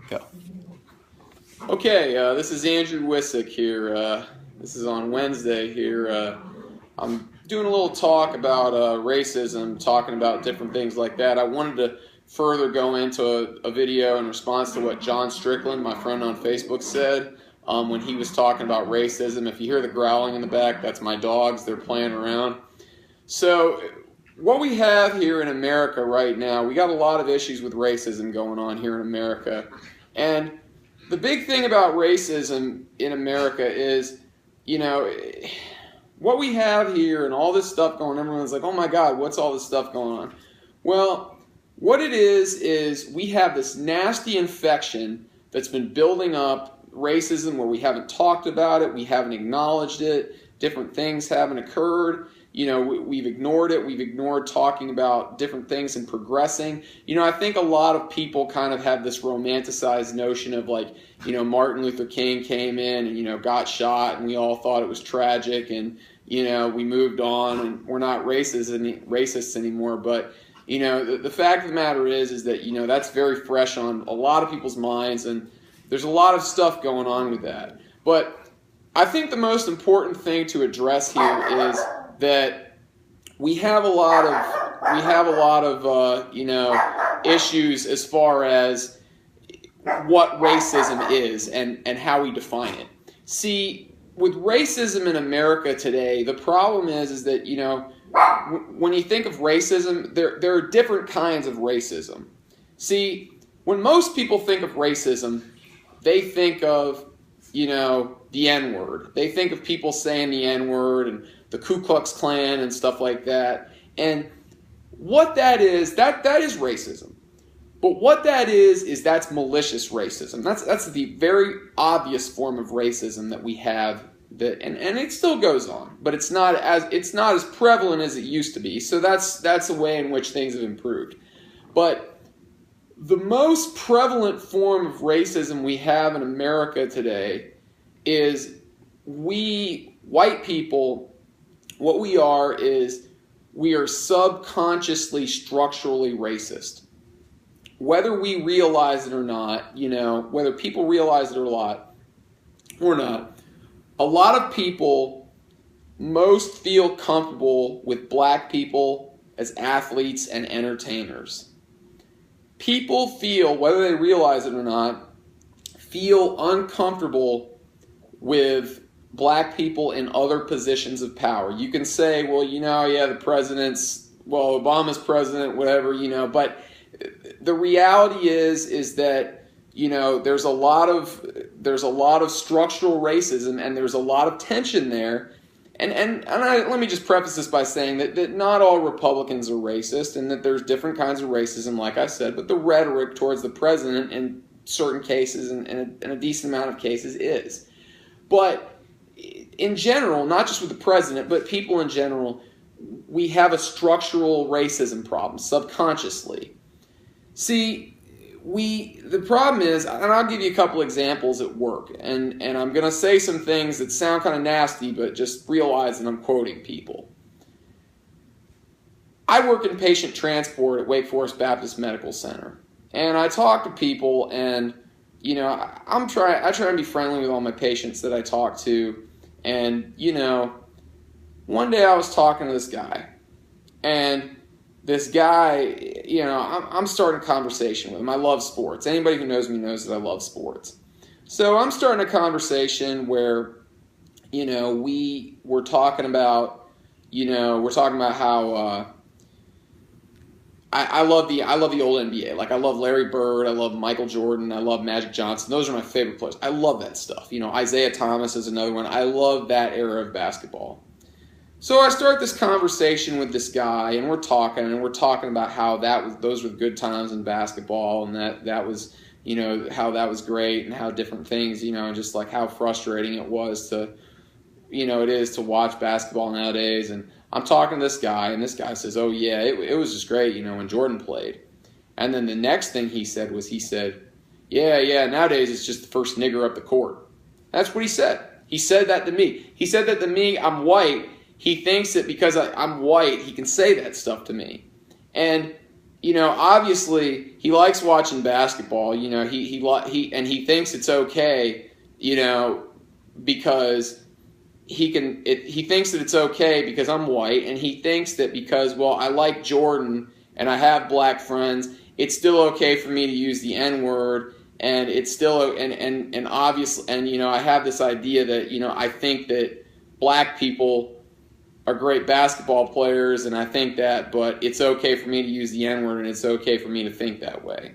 Go. Okay, this is Andrew Wissick here. This is on Wednesday here. I'm doing a little talk about racism, talking about different things like that. I wanted to further go into a video in response to what John Strickland, my friend on Facebook, said when he was talking about racism. If you hear the growling in the back, that's my dogs. They're playing around. So what we have here in America right now, we got a lot of issues with racism going on here in America. And the big thing about racism in America is, you know, what we have here and all this stuff going on, everyone's like, oh my God, what's all this stuff going on? Well, what it is we have this nasty infection that's been building up, racism, where we haven't talked about it, we haven't acknowledged it, different things haven't occurred. You know, we've ignored it. We've ignored talking about different things and progressing. You know, I think a lot of people kind of have this romanticized notion of, like, you know, Martin Luther King came in and, you know, got shot and we all thought it was tragic and, you know, we moved on and we're not racists anymore. But, you know, the fact of the matter is that, you know, that's very fresh on a lot of people's minds, and there's a lot of stuff going on with that. But I think the most important thing to address here is that we have a lot of you know, issues as far as what racism is and how we define it. See, with racism in America today, the problem is that, you know, when you think of racism, there are different kinds of racism. See, when most people think of racism, they think of, you know, the N-word. They think of people saying the N-word and the Ku Klux Klan and stuff like that. And what that is racism. But what that is that's malicious racism. That's the very obvious form of racism that we have, that and it still goes on, but it's not as prevalent as it used to be. So that's a way in which things have improved. But the most prevalent form of racism we have in America today is we white people. What we are subconsciously structurally racist. Whether we realize it or not, you know, whether people realize it or not, a lot of people most feel comfortable with black people as athletes and entertainers. People feel, whether they realize it or not, feel uncomfortable with black people in other positions of power. You can say, well, you know, yeah, Obama's president, whatever, you know, but the reality is that, you know, there's a lot of structural racism, and there's a lot of tension there. Let me just preface this by saying that not all Republicans are racist, and that there's different kinds of racism, like I said, but the rhetoric towards the president in certain cases and in a decent amount of cases is. But in general, not just with the president, but people in general, we have a structural racism problem subconsciously. See, the problem is, and I'll give you a couple examples at work, and I'm going to say some things that sound kind of nasty, but just realize that I'm quoting people. I work in patient transport at Wake Forest Baptist Medical Center, and I talk to people, and, you know, I try and be friendly with all my patients that I talk to. And, you know, one day I was talking to this guy, and this guy, you know, I'm starting a conversation with him. I love sports. Anybody who knows me knows that I love sports. So I'm starting a conversation where, you know, we're talking about how I love the old NBA. Like, I love Larry Bird, I love Michael Jordan, I love Magic Johnson. Those are my favorite players. I love that stuff. You know, Isaiah Thomas is another one. I love that era of basketball. So I start this conversation with this guy, and we're talking about how those were good times in basketball, and that was, you know, how that was great, and how different things, you know, just like how frustrating it was to, you know, it is to watch basketball nowadays. And I'm talking to this guy, and this guy says, oh yeah, it was just great, you know, when Jordan played. And then the next thing he said, yeah, nowadays it's just the first nigger up the court. That's what he said. He said that to me. I'm white. He thinks that because I'm white, he can say that stuff to me. And obviously he likes watching basketball. He thinks it's okay, because he thinks that it's okay because I'm white, and he thinks that because, well, I like Jordan and I have black friends, it's still okay for me to use the N-word, and it's still and obviously, and I have this idea that I think that black people are great basketball players, and I think that, but it's okay for me to use the N-word, and it's okay for me to think that way.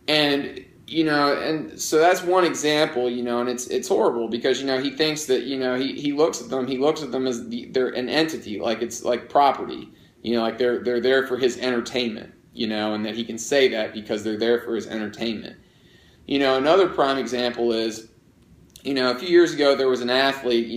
And and so that's one example, and it's horrible because he thinks that he looks at them as they're an entity, like it's like property, like they're there for his entertainment, and that he can say that because they're there for his entertainment. Another prime example is, a few years ago there was an athlete,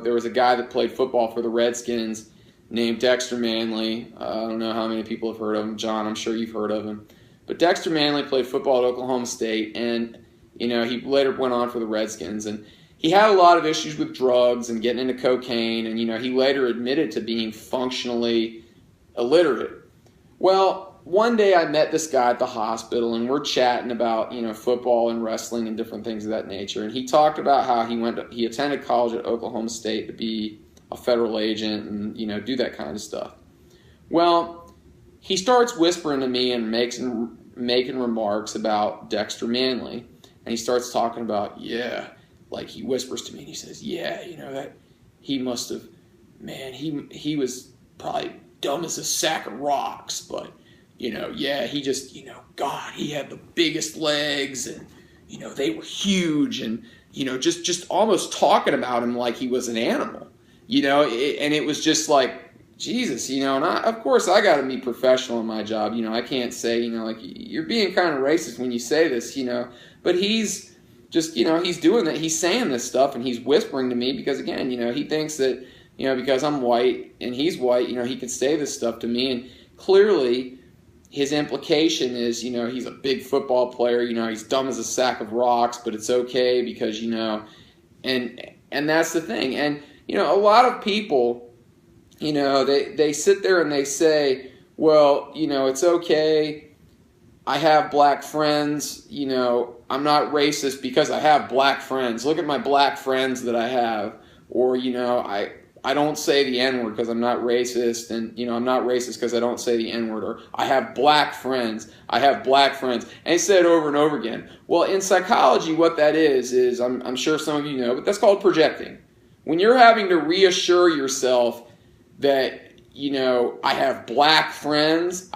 there was a guy that played football for the Redskins named Dexter Manley. I don't know how many people have heard of him. John, I'm sure you've heard of him. But Dexter Manley played football at Oklahoma State, and he later went on for the Redskins. And he had a lot of issues with drugs and getting into cocaine, and he later admitted to being functionally illiterate. Well, one day I met this guy at the hospital, and we're chatting about football and wrestling and different things of that nature. And he talked about how he attended college at Oklahoma State to be a federal agent and do that kind of stuff. Well, he starts whispering to me and making remarks about Dexter Manley, and he starts talking about, like he whispers to me and he says, that he must have, man, he was probably dumb as a sack of rocks, but he just, God, he had the biggest legs, and they were huge, and just almost talking about him like he was an animal, and it was just like, Jesus, and of course I got to be professional in my job. I can't say, like, you're being kind of racist when you say this, but he's just, he's doing that. He's saying this stuff, and he's whispering to me because, again, he thinks that, because I'm white and he's white, he can say this stuff to me. And clearly his implication is, he's a big football player, he's dumb as a sack of rocks, but it's okay because, and that's the thing. And, a lot of people, they sit there and they say, well, it's okay, I have black friends, I'm not racist because I have black friends. Look at my black friends that I have. Or, I don't say the N-word because I'm not racist, and, I'm not racist because I don't say the N-word, or I have black friends, I have black friends. And he said it over and over again. Well, in psychology, what that is I'm sure some of you know, but that's called projecting. When you're having to reassure yourself that, I have black friends,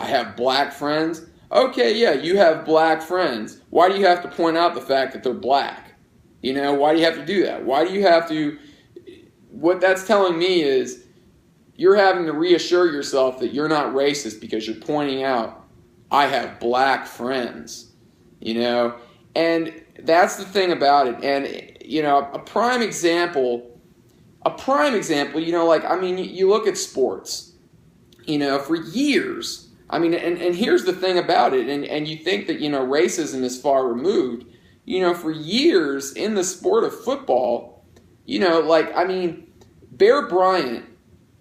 okay, yeah, you have black friends. Why do you have to point out the fact that they're black? Why do you have to do that? Why do you have to, what that's telling me is you're having to reassure yourself that you're not racist because you're pointing out, I have black friends, and that's the thing about it. And, a prime example, you look at sports, for years, and here's the thing about it, and you think that, racism is far removed, for years in the sport of football, Bear Bryant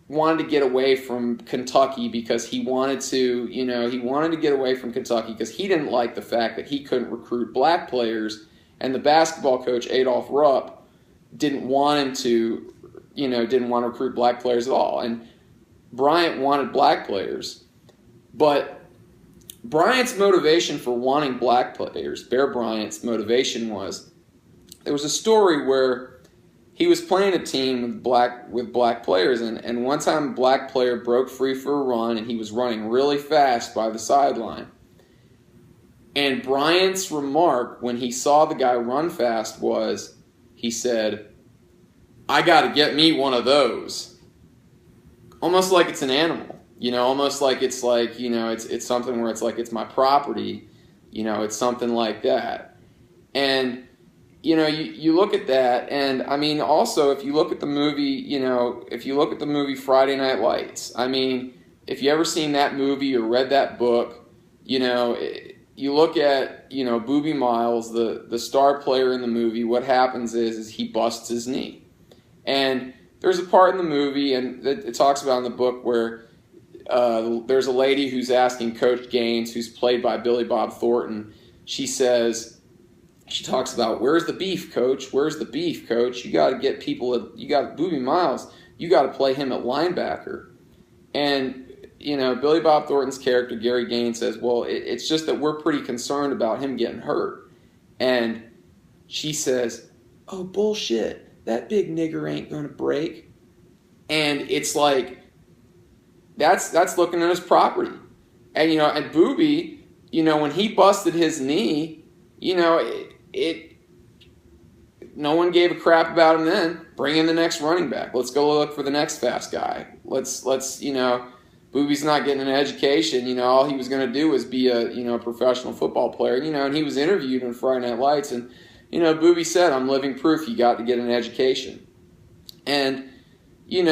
wanted to get away from Kentucky because he wanted to get away from Kentucky because he didn't like the fact that he couldn't recruit black players, and the basketball coach, Adolph Rupp, didn't want to recruit black players at all. And Bryant wanted black players. But Bryant's motivation for wanting black players, Bear Bryant's motivation was, there was a story where he was playing a team with black players, and one time a black player broke free for a run, and he was running really fast by the sideline. And Bryant's remark when he saw the guy run fast was, he said, I got to get me one of those. Almost like it's an animal, almost like it's something where it's like it's my property, it's something like that. And, you look at that, and also if you look at the movie, Friday Night Lights, if you ever seen that movie or read that book, you look at, Boobie Miles, the star player in the movie, what happens is he busts his knee. And there's a part in the movie, and it talks about in the book, where there's a lady who's asking Coach Gaines, who's played by Billy Bob Thornton. She talks about, where's the beef, Coach? Where's the beef, Coach? You got to get people. You got Boobie Miles. You got to play him at linebacker. And Billy Bob Thornton's character, Gary Gaines, says, well, it's just that we're pretty concerned about him getting hurt. And she says, oh, bullshit. That big nigger ain't going to break. And it's like, that's looking at his property. And, and Boobie, when he busted his knee, no one gave a crap about him then. Bring in the next running back. Let's go look for the next fast guy. Let's Boobie's not getting an education. All he was going to do was be a professional football player. And he was interviewed on Friday Night Lights, and Boobie said, "I'm living proof you got to get an education." And you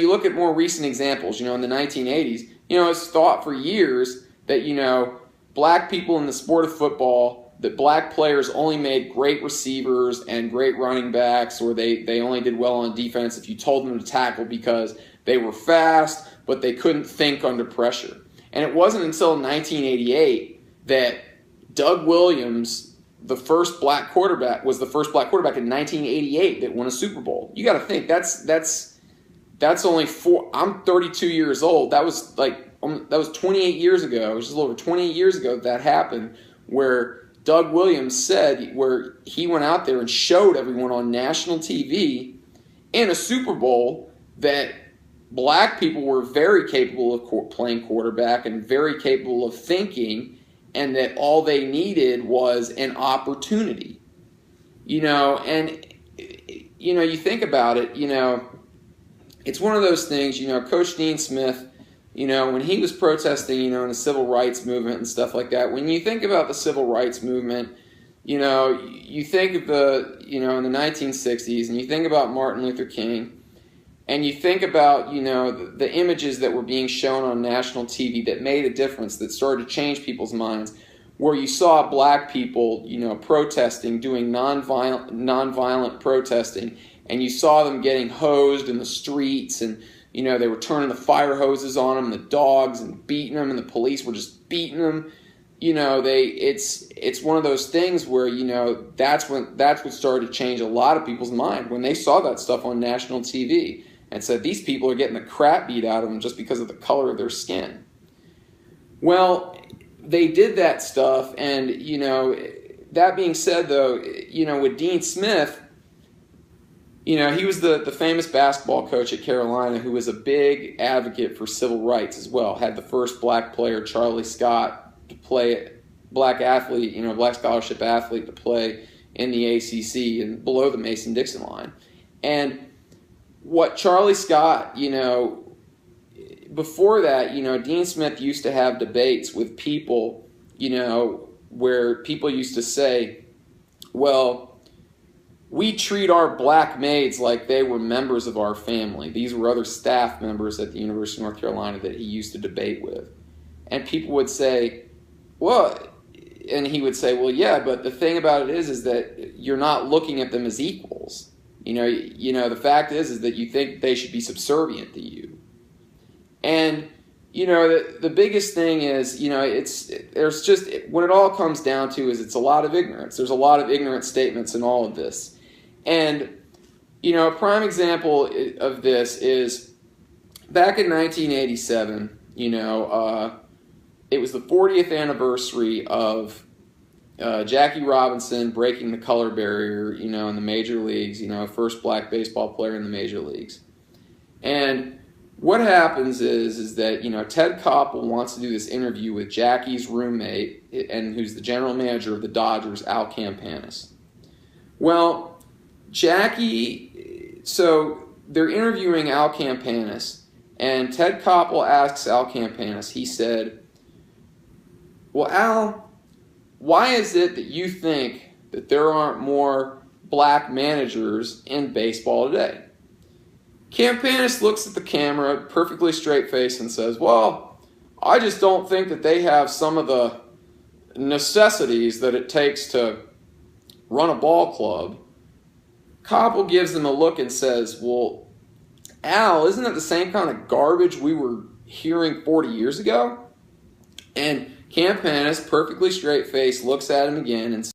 look at more recent examples. In the 1980s, it's thought for years that black people in the sport of football, that black players only made great receivers and great running backs, or they only did well on defense if you told them to tackle because they were fast, but they couldn't think under pressure. And it wasn't until 1988 that Doug Williams, the first black quarterback in 1988 that won a Super Bowl. You got to think that's only I'm 32 years old. That was 28 years ago. It was just a little over 28 years ago that happened, where Doug Williams said, where he went out there and showed everyone on national TV in a Super Bowl that black people were very capable of playing quarterback and very capable of thinking, and that all they needed was an opportunity. And you think about it, it's one of those things, Coach Dean Smith, when he was protesting, in the civil rights movement and stuff like that, when you think about the civil rights movement, you think of in the 1960s, and you think about Martin Luther King, and you think about, the images that were being shown on national TV that made a difference, that started to change people's minds, where you saw black people, protesting, doing nonviolent protesting, and you saw them getting hosed in the streets, and, they were turning the fire hoses on them, the dogs, and beating them, and the police were just beating them. It's one of those things where, that's what started to change a lot of people's mind when they saw that stuff on national TV and said, these people are getting the crap beat out of them just because of the color of their skin. Well, they did that stuff, and, that being said, though, with Dean Smith, he was the famous basketball coach at Carolina who was a big advocate for civil rights as well. Had the first black player, Charlie Scott, to play, black athlete, black scholarship athlete to play in the ACC and below the Mason-Dixon line. And what Charlie Scott, before that, Dean Smith used to have debates with people, where people used to say, well, we treat our black maids like they were members of our family. These were other staff members at the University of North Carolina that he used to debate with. And people would say, well, and he would say, well, yeah, but the thing about it is that you're not looking at them as equals. The fact is that you think they should be subservient to you. And, the biggest thing is, there's just, when it all comes down to is it's a lot of ignorance. There's a lot of ignorant statements in all of this. And, a prime example of this is back in 1987, it was the 40th anniversary of Jackie Robinson breaking the color barrier, in the major leagues, first black baseball player in the major leagues. And what happens is that, Ted Koppel wants to do this interview with Jackie's roommate, and who's the general manager of the Dodgers, Al Campanis. Well, so they're interviewing Al Campanis, and Ted Koppel asks Al Campanis, he said, well, Al, why is it that you think that there aren't more black managers in baseball today? Campanis looks at the camera, perfectly straight face, and says, well, I just don't think that they have some of the necessities that it takes to run a ball club. Koppel gives him a look and says, well, Al, isn't that the same kind of garbage we were hearing 40 years ago? And Campanis, perfectly straight-faced, looks at him again and